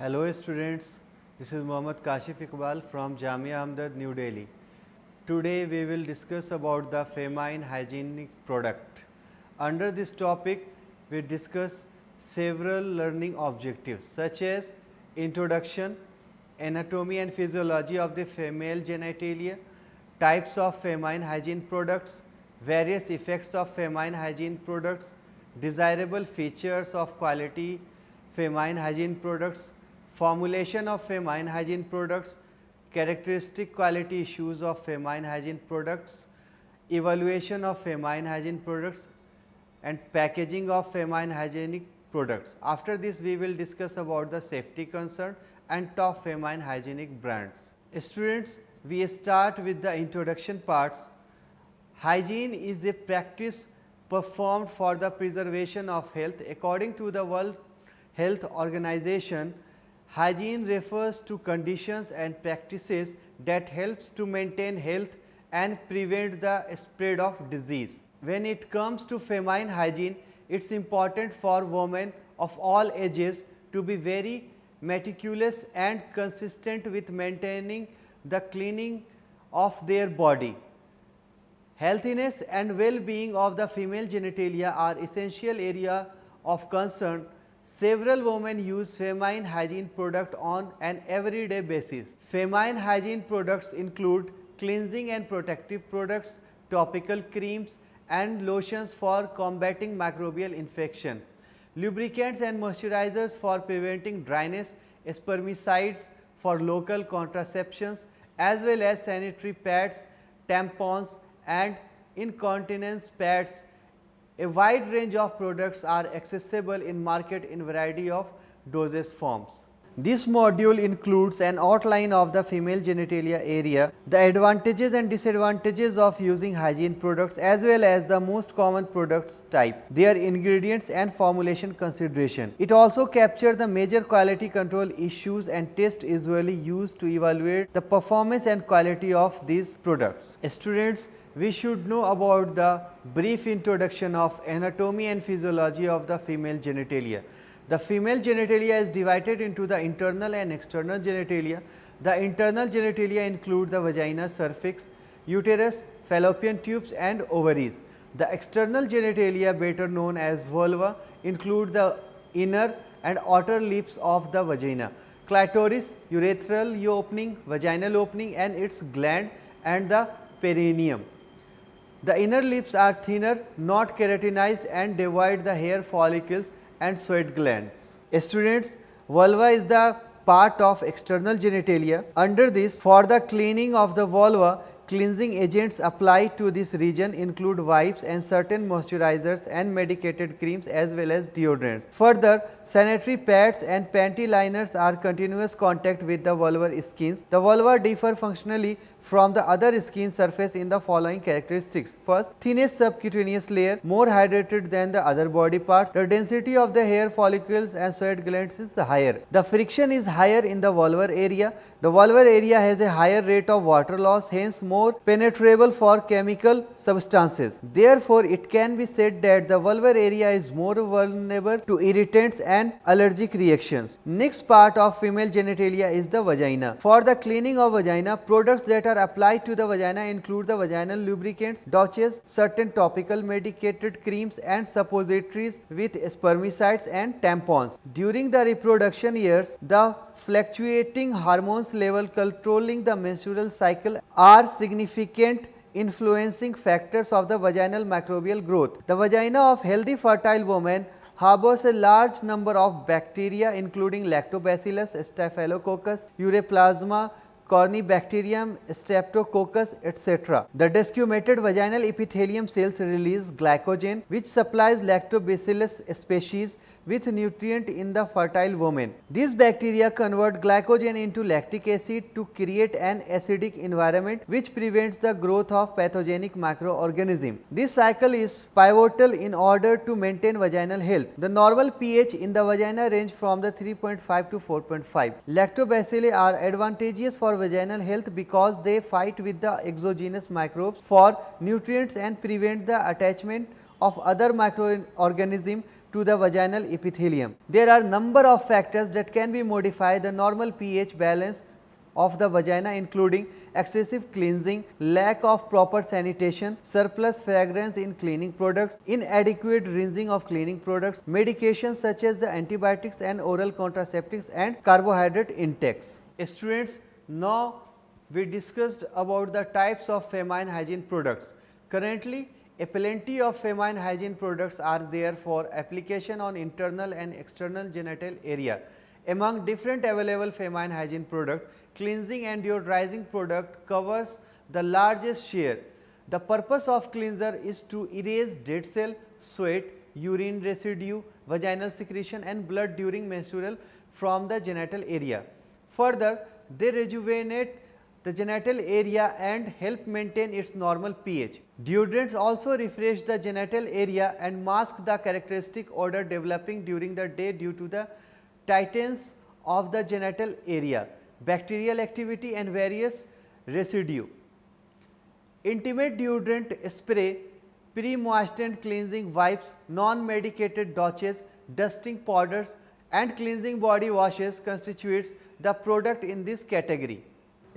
Hello students, this is Mohammad Kashif Iqbal from Jamia Hamdard, New Delhi. Today we will discuss about the feminine hygienic product. Under this topic, we discuss several learning objectives such as introduction, anatomy and physiology of the female genitalia, types of feminine hygiene products, various effects of feminine hygiene products, desirable features of quality feminine hygiene products, formulation of feminine hygiene products, characteristic quality issues of feminine hygiene products, evaluation of feminine hygiene products and packaging of feminine hygienic products. After this, we will discuss about the safety concern and top feminine hygienic brands. Students, we start with the introduction parts. Hygiene is a practice performed for the preservation of health. According to the World Health Organization, hygiene refers to conditions and practices that helps to maintain health and prevent the spread of disease. When it comes to feminine hygiene, it is important for women of all ages to be very meticulous and consistent with maintaining the cleaning of their body. Healthiness and well-being of the female genitalia are essential area of concern. Several women use feminine hygiene product on an everyday basis. Feminine hygiene products include cleansing and protective products, topical creams and lotions for combating microbial infection, lubricants and moisturizers for preventing dryness, spermicides for local contraceptions, as well as sanitary pads, tampons and incontinence pads. A wide range of products are accessible in market in variety of dosage forms. This module includes an outline of the female genitalia area, the advantages and disadvantages of using hygiene products as well as the most common products type, their ingredients and formulation consideration. It also captures the major quality control issues and tests usually used to evaluate the performance and quality of these products. Students, we should know about the brief introduction of anatomy and physiology of the female genitalia. The female genitalia is divided into the internal and external genitalia. The internal genitalia include the vagina, cervix, uterus, fallopian tubes and ovaries. The external genitalia, better known as vulva, include the inner and outer lips of the vagina, clitoris, urethral opening, vaginal opening and its gland and the perineum. The inner lips are thinner, not keratinized and divide the hair follicles and sweat glands. Students, vulva is the part of external genitalia. Under this, for the cleaning of the vulva, cleansing agents applied to this region include wipes and certain moisturizers and medicated creams as well as deodorants. Further, sanitary pads and panty liners are continuous contact with the vulvar skins. The vulva differ functionally from the other skin surface in the following characteristics. First, thinnest subcutaneous layer, more hydrated than the other body parts. The density of the hair follicles and sweat glands is higher. The friction is higher in the vulvar area. The vulvar area has a higher rate of water loss, hence more penetrable for chemical substances. Therefore, it can be said that the vulvar area is more vulnerable to irritants and allergic reactions. Next part of female genitalia is the vagina. For the cleaning of vagina, products that are applied to the vagina include the vaginal lubricants, douches, certain topical medicated creams and suppositories with spermicides and tampons. During the reproduction years, the fluctuating hormones level controlling the menstrual cycle are significant influencing factors of the vaginal microbial growth. The vagina of healthy fertile woman harbors a large number of bacteria including Lactobacillus, Staphylococcus, Uraplasma, Corynebacterium, Streptococcus, etc. The desquamated vaginal epithelium cells release glycogen which supplies Lactobacillus species with nutrient in the fertile woman. These bacteria convert glycogen into lactic acid to create an acidic environment which prevents the growth of pathogenic microorganism. This cycle is pivotal in order to maintain vaginal health. The normal pH in the vagina range from the 3.5 to 4.5. Lactobacilli are advantageous for vaginal health because they fight with the exogenous microbes for nutrients and prevent the attachment of other microorganisms to the vaginal epithelium. There are number of factors that can be modify the normal pH balance of the vagina, including excessive cleansing, lack of proper sanitation, surplus fragrance in cleaning products, inadequate rinsing of cleaning products, medications such as the antibiotics and oral contraceptives, and carbohydrate intakes. Students, now we discussed about the types of feminine hygiene products. Currently, a plenty of feminine hygiene products are there for application on internal and external genital area. Among different available feminine hygiene products, cleansing and deodorizing product covers the largest share. The purpose of cleanser is to erase dead cell, sweat, urine residue, vaginal secretion and blood during menstrual from the genital area. Further, they rejuvenate the genital area and help maintain its normal pH. Deodorants also refresh the genital area and mask the characteristic odor developing during the day due to the tightness of the genital area, bacterial activity and various residue. Intimate deodorant spray, pre-moistened cleansing wipes, non-medicated douches, dusting powders and cleansing body washes constitutes the product in this category.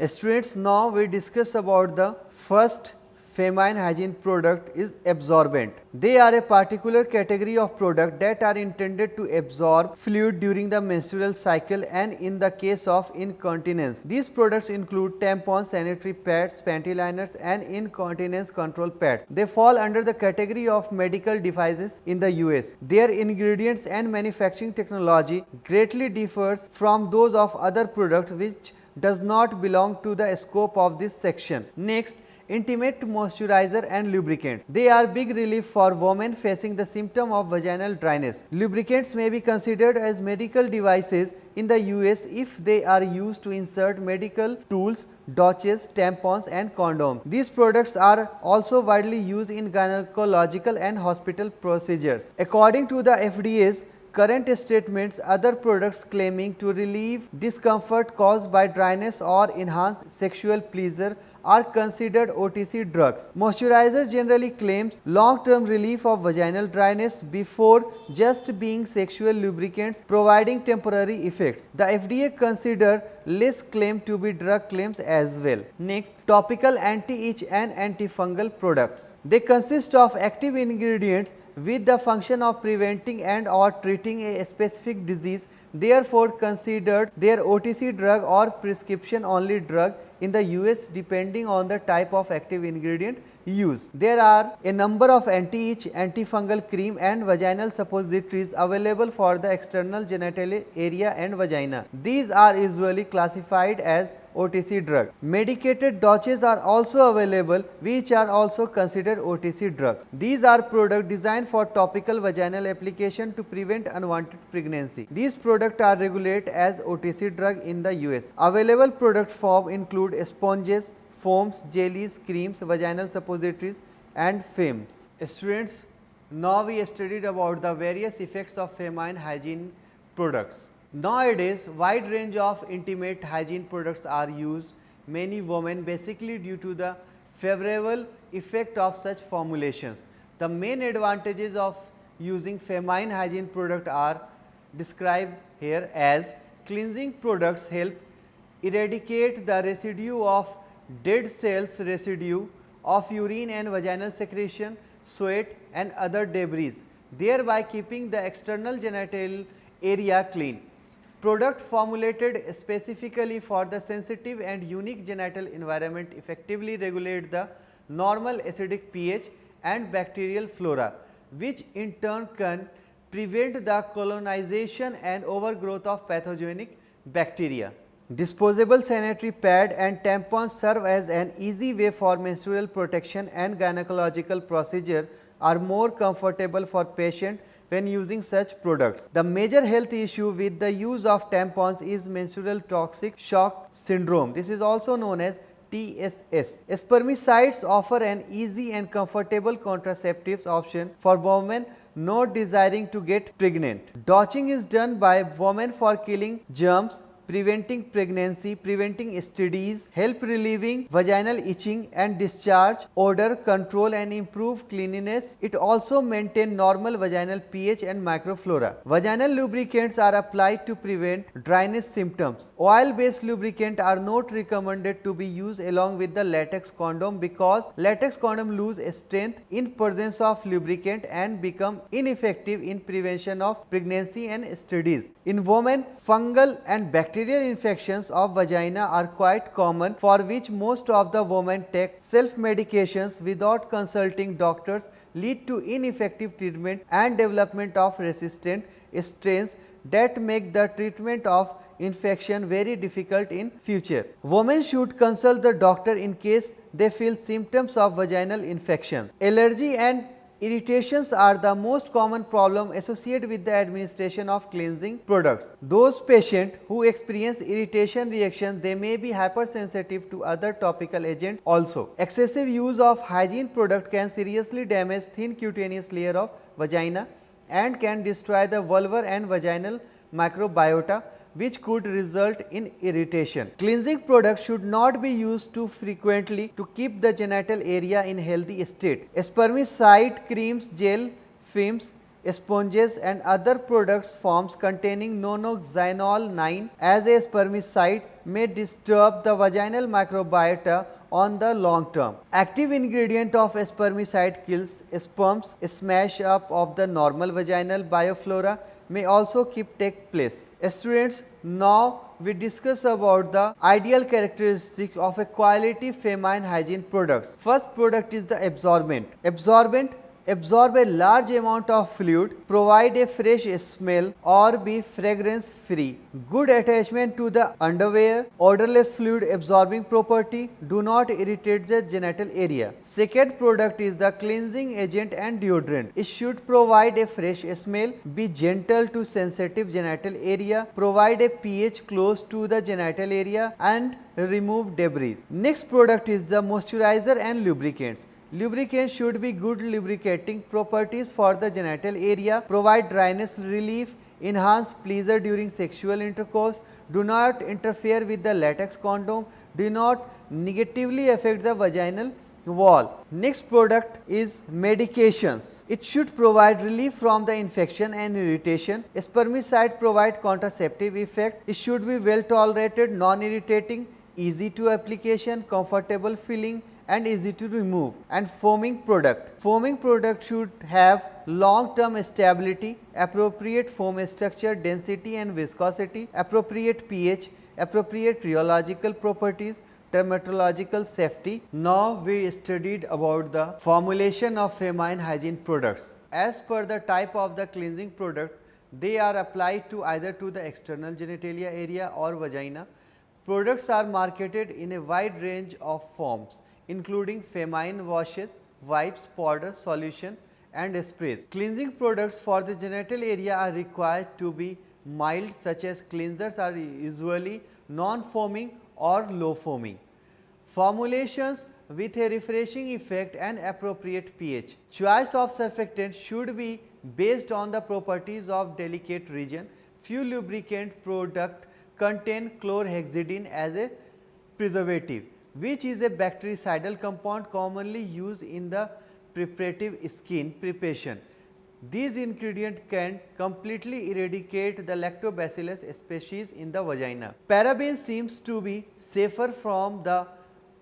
Students, now we discuss about the first feminine hygiene product is absorbent. They are a particular category of product that are intended to absorb fluid during the menstrual cycle and in the case of incontinence. These products include tampons, sanitary pads, panty liners and incontinence control pads. They fall under the category of medical devices in the US. Their ingredients and manufacturing technology greatly differs from those of other products which does not belong to the scope of this section. Next, intimate moisturizer and lubricants. They are big relief for women facing the symptom of vaginal dryness. Lubricants may be considered as medical devices in the US if they are used to insert medical tools, douches, tampons and condoms. These products are also widely used in gynecological and hospital procedures. According to the FDA's current statements, other products claiming to relieve discomfort caused by dryness or enhance sexual pleasure are considered OTC drugs. Moisturizer generally claims long-term relief of vaginal dryness before just being sexual lubricants providing temporary effects. The FDA consider less claim to be drug claims as well. Next, topical anti-itch and antifungal products. They consist of active ingredients with the function of preventing and or treating a specific disease, therefore considered their OTC drug or prescription only drug in the US depending on the type of active ingredient used. There are a number of anti-itch, antifungal cream and vaginal suppositories available for the external genital area and vagina. These are usually classified as OTC drug. Medicated douches are also available which are also considered OTC drugs. These are products designed for topical vaginal application to prevent unwanted pregnancy. These products are regulated as OTC drug in the US. Available product form include sponges, foams, jellies, creams, vaginal suppositories and films. Students, now we studied about the various effects of feminine hygiene products. Nowadays, wide range of intimate hygiene products are used. Many women basically due to the favorable effect of such formulations. The main advantages of using feminine hygiene product are described here as cleansing products help eradicate the residue of dead cells, residue of urine and vaginal secretion, sweat and other debris, thereby keeping the external genital area clean. Product formulated specifically for the sensitive and unique genital environment effectively regulate the normal acidic pH and bacterial flora, which in turn can prevent the colonization and overgrowth of pathogenic bacteria. Disposable sanitary pad and tampons serve as an easy way for menstrual protection and gynecological procedure are more comfortable for patient when using such products. The major health issue with the use of tampons is menstrual toxic shock syndrome. This is also known as TSS. Spermicides offer an easy and comfortable contraceptives option for women not desiring to get pregnant. Douching is done by women for killing germs, preventing pregnancy, preventing STDs, help relieving vaginal itching and discharge, odor control and improve cleanliness. It also maintain normal vaginal pH and microflora. Vaginal lubricants are applied to prevent dryness symptoms. Oil-based lubricants are not recommended to be used along with the latex condom because latex condom lose strength in presence of lubricant and become ineffective in prevention of pregnancy and STDs. In women, fungal and bacterial infections of vagina are quite common, for which most of the women take self-medications without consulting doctors, lead to ineffective treatment and development of resistant strains that make the treatment of infection very difficult in future. Women should consult the doctor in case they feel symptoms of vaginal infection. Allergy and irritations are the most common problem associated with the administration of cleansing products. Those patients who experience irritation reaction, they may be hypersensitive to other topical agents also. Excessive use of hygiene product can seriously damage thin cutaneous layer of vagina and can destroy the vulvar and vaginal microbiota, which could result in irritation. Cleansing products should not be used too frequently to keep the genital area in healthy state. Spermicide creams, gel, films, sponges and other products forms containing nonoxynol 9 as a spermicide may disturb the vaginal microbiota on the long term. Active ingredient of spermicide kills sperms. Smash up of the normal vaginal bioflora may also take place. Students, now we discuss about the ideal characteristic of a quality feminine hygiene products. First product is the absorbent. Absorbent absorb a large amount of fluid, provide a fresh smell or be fragrance free. Good attachment to the underwear, odorless fluid absorbing property, do not irritate the genital area. Second product is the cleansing agent and deodorant. It should provide a fresh smell, be gentle to sensitive genital area, provide a pH close to the genital area and remove debris. Next product is the moisturizer and lubricants. Lubricants should be good lubricating properties for the genital area, provide dryness relief, enhance pleasure during sexual intercourse, do not interfere with the latex condom, do not negatively affect the vaginal wall. Next product is medications. It should provide relief from the infection and irritation. Spermicide provide contraceptive effect. It should be well tolerated, non-irritating, easy to application, comfortable feeling and easy to remove. And foaming product. Foaming product should have long term stability, appropriate foam structure, density and viscosity, appropriate pH, appropriate rheological properties, dermatological safety. Now we studied about the formulation of feminine hygiene products. As per the type of the cleansing product, they are applied to either to the external genitalia area or vagina. Products are marketed in a wide range of forms, including feminine washes, wipes, powder, solution and sprays. Cleansing products for the genital area are required to be mild, such as cleansers are usually non-foaming or low foaming. Formulations with a refreshing effect and appropriate pH. Choice of surfactant should be based on the properties of delicate region. Few lubricant products contain chlorhexidine as a preservative, which is a bactericidal compound commonly used in the preparative skin preparation. These ingredients can completely eradicate the lactobacillus species in the vagina. Paraben seems to be safer from the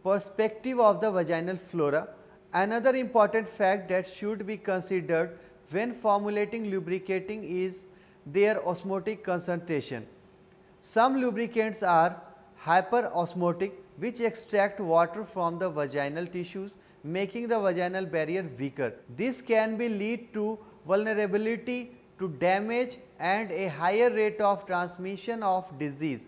perspective of the vaginal flora. Another important fact that should be considered when formulating lubricating is their osmotic concentration. Some lubricants are hyperosmotic, which extract water from the vaginal tissues, making the vaginal barrier weaker. This can be lead to vulnerability to damage and a higher rate of transmission of disease.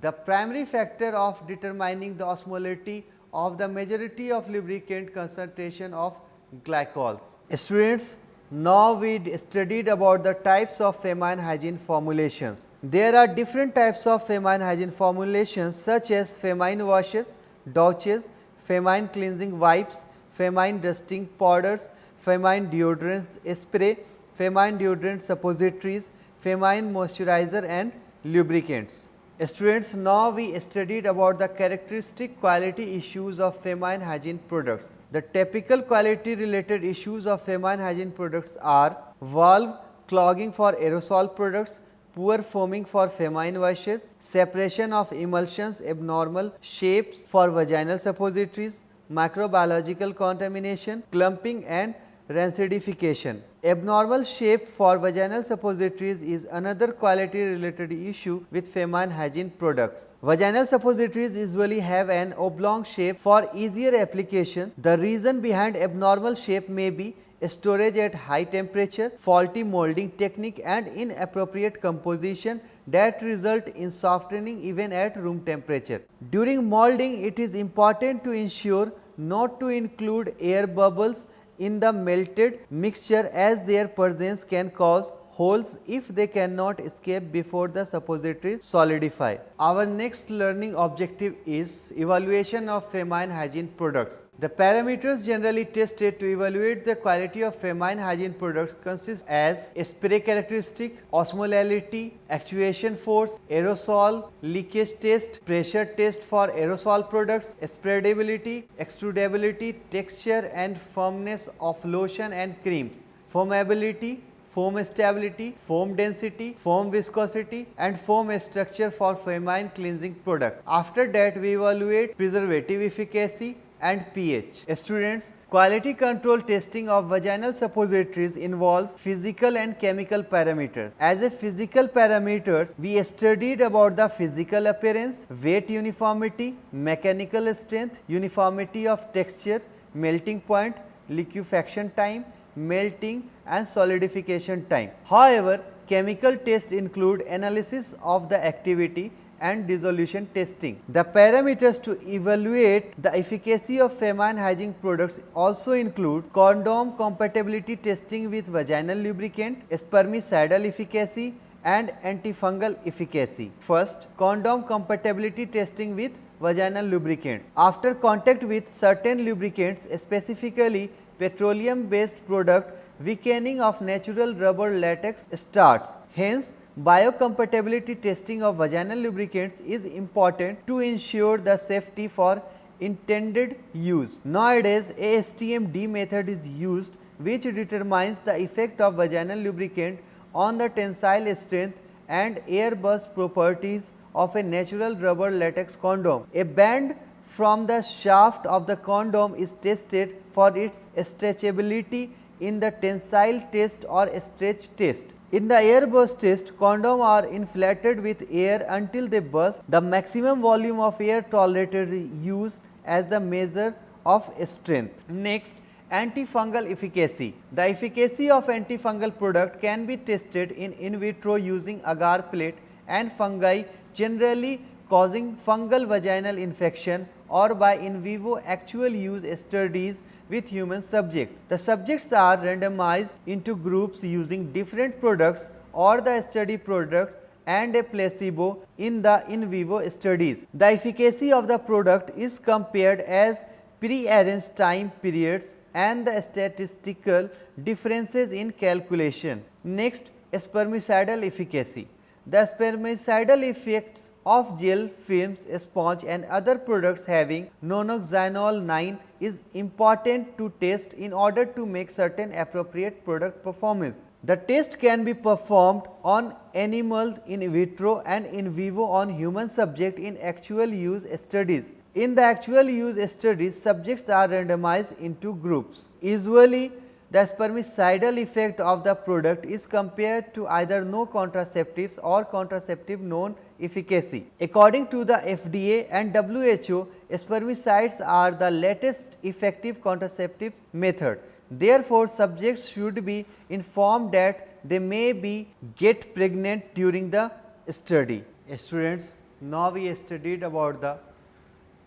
The primary factor of determining the osmolality of the majority of lubricant concentration of glycols. Students, now we studied about the types of feminine hygiene formulations. There are different types of feminine hygiene formulations such as feminine washes, douches, feminine cleansing wipes, feminine dusting powders, feminine deodorant spray, feminine deodorant suppositories, feminine moisturizer and lubricants. Students, now we studied about the characteristic quality issues of feminine hygiene products. The typical quality related issues of feminine hygiene products are valve clogging for aerosol products, poor foaming for feminine washes, separation of emulsions, abnormal shapes for vaginal suppositories, microbiological contamination, clumping and rancidification. Abnormal shape for vaginal suppositories is another quality related issue with feminine hygiene products. Vaginal suppositories usually have an oblong shape for easier application. The reason behind abnormal shape may be storage at high temperature, faulty molding technique and inappropriate composition that result in softening even at room temperature. During molding, it is important to ensure not to include air bubbles in the melted mixture, as their presence can cause holes if they cannot escape before the suppositories solidify. Our next learning objective is evaluation of feminine hygiene products. The parameters generally tested to evaluate the quality of feminine hygiene products consist as spray characteristic, osmolality, actuation force, aerosol leakage test, pressure test for aerosol products, spreadability, extrudability, texture and firmness of lotion and creams, foamability, foam stability, foam density, foam viscosity and foam structure for feminine cleansing product. After that, we evaluate preservative efficacy and pH. Students, quality control testing of vaginal suppositories involves physical and chemical parameters. As a physical parameters, we studied about the physical appearance, weight uniformity, mechanical strength, uniformity of texture, melting point, liquefaction time, melting and solidification time. However, chemical tests include analysis of the activity and dissolution testing. The parameters to evaluate the efficacy of feminine hygiene products also include condom compatibility testing with vaginal lubricant, spermicidal efficacy and antifungal efficacy. First, condom compatibility testing with vaginal lubricants. After contact with certain lubricants, specifically petroleum based product, weakening of natural rubber latex starts. Hence, biocompatibility testing of vaginal lubricants is important to ensure the safety for intended use. Nowadays, ASTM-D method is used, which determines the effect of vaginal lubricant on the tensile strength and air burst properties of a natural rubber latex condom. A band from the shaft of the condom is tested for its stretchability in the tensile test or stretch test. In the air burst test, condoms are inflated with air until they burst. The maximum volume of air tolerated is used as the measure of strength. Next, antifungal efficacy. The efficacy of antifungal product can be tested in vitro using agar plate and fungi generally causing fungal vaginal infection, or by in vivo actual use studies with human subjects. The subjects are randomized into groups using different products or the study products and a placebo in the in vivo studies. The efficacy of the product is compared as pre-arranged time periods and the statistical differences in calculation. Next, spermicidal efficacy. The spermicidal effects of gel, films, sponge and other products having nonoxynol 9 is important to test in order to make certain appropriate product performance. The test can be performed on animals in vitro and in vivo on human subject in actual use studies. In the actual use studies, subjects are randomized into groups. Usually, the spermicidal effect of the product is compared to either no contraceptives or contraceptive known efficacy. According to the FDA and WHO, spermicides are the latest effective contraceptive method. Therefore, subjects should be informed that they may get pregnant during the study. Students, now we studied about the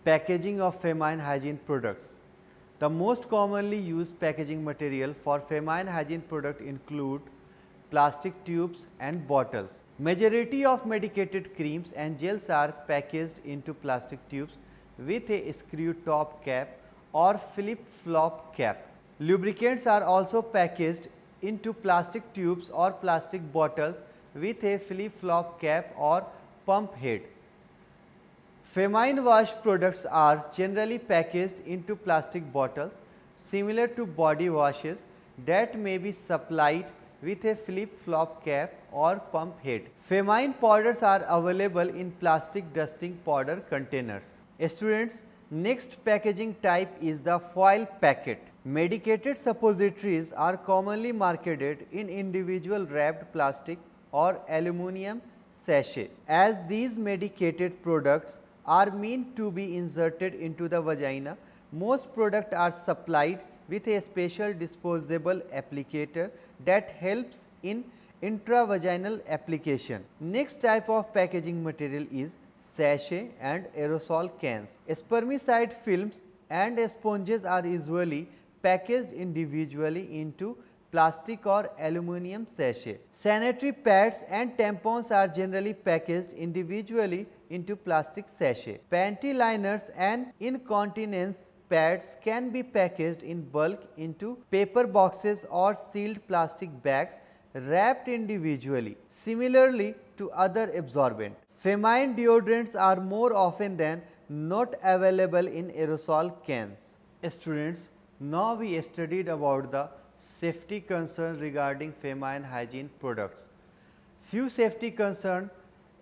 packaging of feminine hygiene products. The most commonly used packaging material for feminine hygiene product include plastic tubes and bottles. Majority of medicated creams and gels are packaged into plastic tubes with a screw top cap or flip-flop cap. Lubricants are also packaged into plastic tubes or plastic bottles with a flip-flop cap or pump head. Feminine wash products are generally packaged into plastic bottles similar to body washes that may be supplied with a flip-flop cap or pump head. Feminine powders are available in plastic dusting powder containers. Students, next packaging type is the foil packet. Medicated suppositories are commonly marketed in individual wrapped plastic or aluminum sachet. As these medicated products are meant to be inserted into the vagina, most products are supplied with a special disposable applicator that helps in intravaginal application. Next type of packaging material is sachet and aerosol cans. Spermicide films and sponges are usually packaged individually into plastic or aluminum sachet. Sanitary pads and tampons are generally packaged individually into plastic sachet. Panty liners and incontinence pads can be packaged in bulk into paper boxes or sealed plastic bags wrapped individually, similarly to other absorbents. Feminine deodorants are more often than not available in aerosol cans. Students, now we studied about the safety concerns regarding feminine hygiene products. Few safety concerns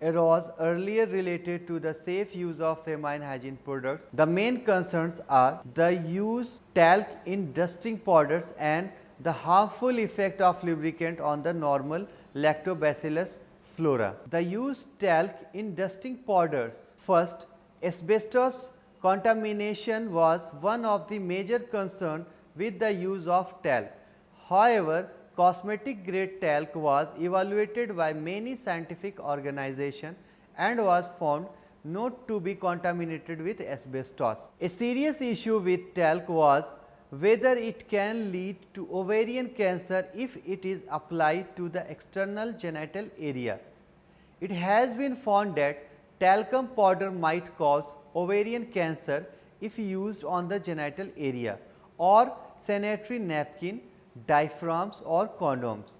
arose earlier related to the safe use of feminine hygiene products. The main concerns are the use talc in dusting powders and the harmful effect of lubricant on the normal lactobacillus flora. The use talc in dusting powders. First, asbestos contamination was one of the major concerns with the use of talc. However, cosmetic grade talc was evaluated by many scientific organizations and was found not to be contaminated with asbestos. A serious issue with talc was whether it can lead to ovarian cancer if it is applied to the external genital area. It has been found that talcum powder might cause ovarian cancer if used on the genital area or sanitary napkin, diaphragms or condoms.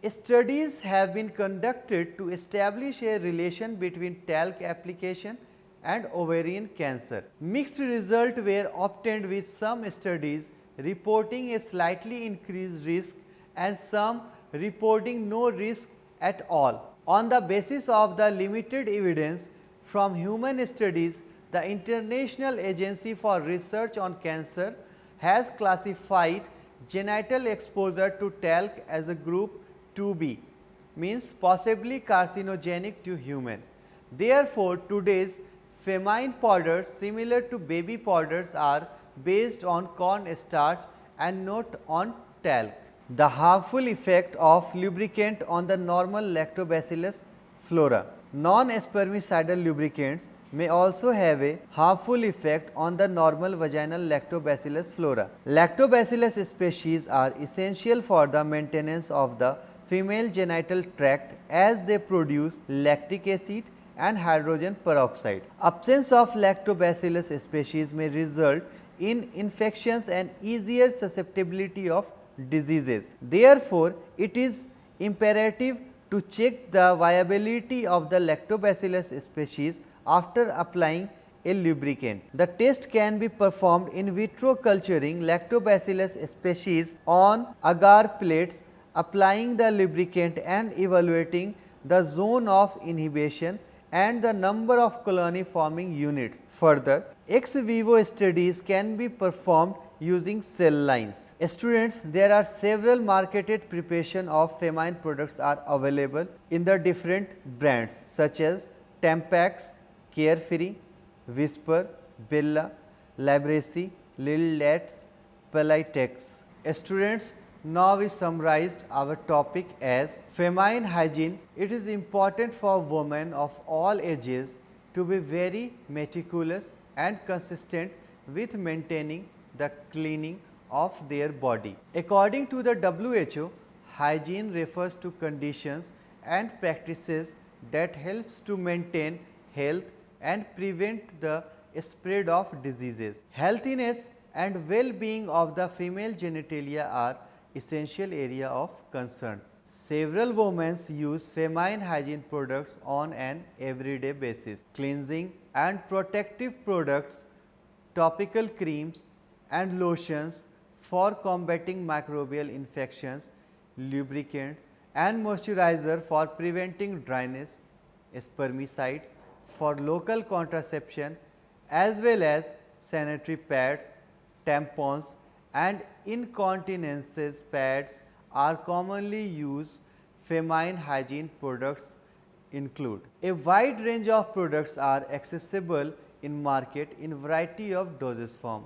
Studies have been conducted to establish a relation between talc application and ovarian cancer. Mixed results were obtained with some studies reporting a slightly increased risk and some reporting no risk at all. On the basis of the limited evidence from human studies, the International Agency for Research on Cancer has classified genital exposure to talc as a group 2B, means possibly carcinogenic to human. Therefore, today's feminine powders similar to baby powders are based on corn starch and not on talc. The harmful effect of lubricant on the normal lactobacillus flora. Non-spermicidal lubricants may also have a harmful effect on the normal vaginal lactobacillus flora. Lactobacillus species are essential for the maintenance of the female genital tract as they produce lactic acid and hydrogen peroxide. Absence of lactobacillus species may result in infections and easier susceptibility of diseases. Therefore, it is imperative to check the viability of the lactobacillus species after applying a lubricant. The test can be performed in vitro culturing lactobacillus species on agar plates, applying the lubricant and evaluating the zone of inhibition and the number of colony forming units. Further, ex vivo studies can be performed using cell lines. Students, there are several marketed preparation of feminine products are available in the different brands such as Tampax, Carefree, Whisper, Bella, Libreci, Lillet's, Pelitex. Students, now we summarized our topic as feminine hygiene. It is important for women of all ages to be very meticulous and consistent with maintaining the cleaning of their body. According to the WHO, hygiene refers to conditions and practices that helps to maintain health and prevent the spread of diseases. Healthiness and well-being of the female genitalia are essential area of concern. Several women use feminine hygiene products on an everyday basis. Cleansing and protective products, topical creams and lotions for combating microbial infections, lubricants and moisturizer for preventing dryness, spermicides for local contraception, as well as sanitary pads, tampons and incontinence pads are commonly used. Feminine hygiene products include. A wide range of products are accessible in market in variety of dosage form.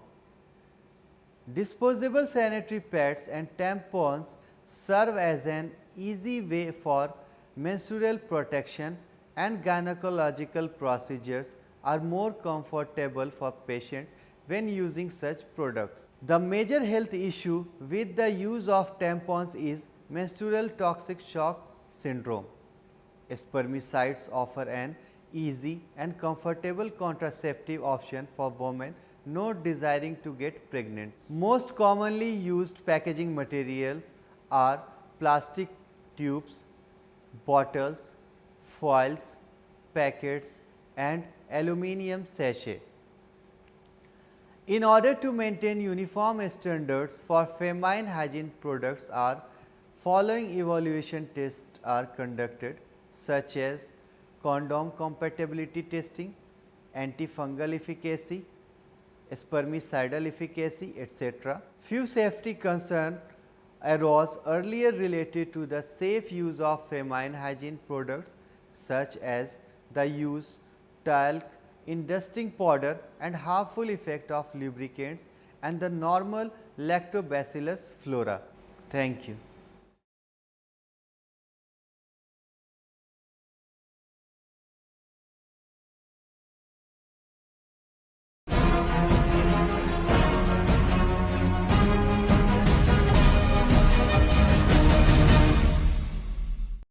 Disposable sanitary pads and tampons serve as an easy way for menstrual protection, and gynecological procedures are more comfortable for patients when using such products. The major health issue with the use of tampons is menstrual toxic shock syndrome. Spermicides offer an easy and comfortable contraceptive option for women not desiring to get pregnant. Most commonly used packaging materials are plastic tubes, bottles, foils, packets and aluminum sachet. In order to maintain uniform standards for feminine hygiene products, following evaluation tests are conducted, such as condom compatibility testing, antifungal efficacy, spermicidal efficacy, etc. Few safety concerns arose earlier related to the safe use of feminine hygiene products, such as the use talc in dusting powder and harmful effect of lubricants and the normal lactobacillus flora. Thank you.